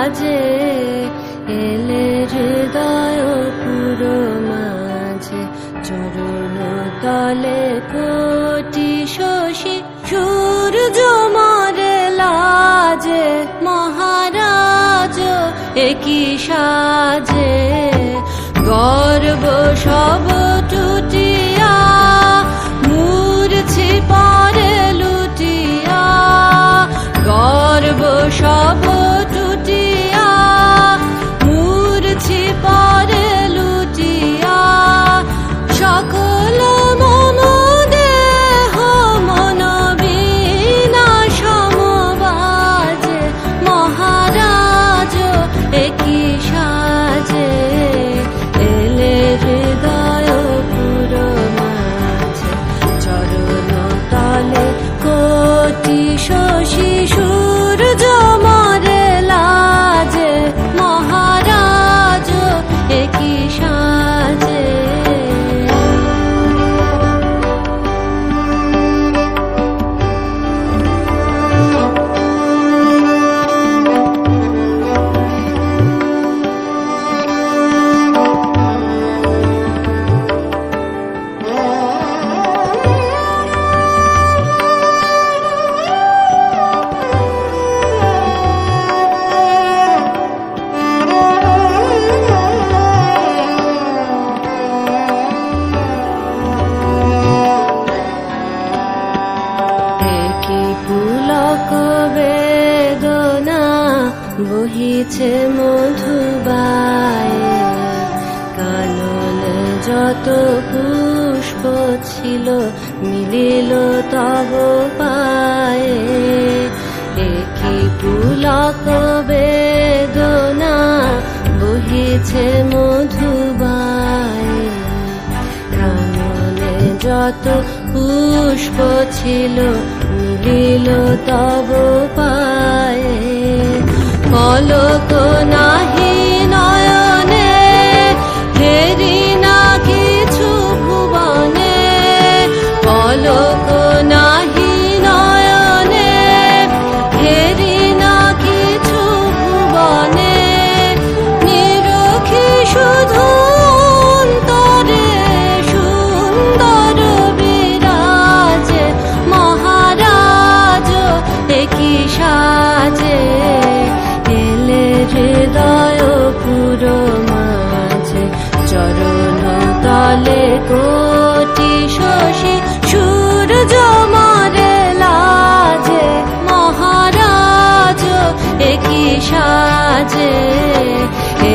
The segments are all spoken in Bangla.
সাজে এলে হৃদয় পুরো মাঝে চরণ তলে কোটি শশী সূর্য মরে লাজে মহারাজ একই সাজে গর্ব সব টুটিয়া মূর্ছি পরে লুটিয়া গর্ব সব টুটিয়া মূর্ছি পরে লুটিয়া সকল মম দেহ মন বিনা সমবাজে মহারাজ একই সাজে এলে হৃদয় পুরো মাঝে চরণ তলে কোটি শশী সূর্য মরে লাজে মহারাজ একই সাজে পুলক বেদনা বহিছে মধুবায়ে কাননে যত পুষ্প ছিল মিলিল তব পায়ে একই পুলক বেদনা বহিছে মধুবায়ে কাননে যত পুষ্প ছিল মিলিল তব পায়ে পলক নাহি নয়নে হেরি না কিছু ভুবনে পলক নাহি নয়নে হেরি না কিছু ভুবনে নিরখি শুধু অন্তরে সুন্দর বিরাজে মহারাজ একই সাজে এলে হৃদয় পুরো মাঝে চরণ তলে কোটি শশী সূর্য মরে লাজে মহারাজ একই সাজে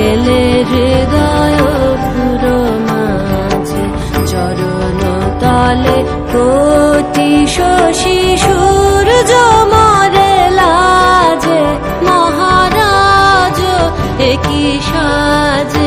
এলে হৃদয় পুরো মাঝে চরণ তলে কোটি শশী সূর্য মরে লাজে মহারাজ একই সাজে।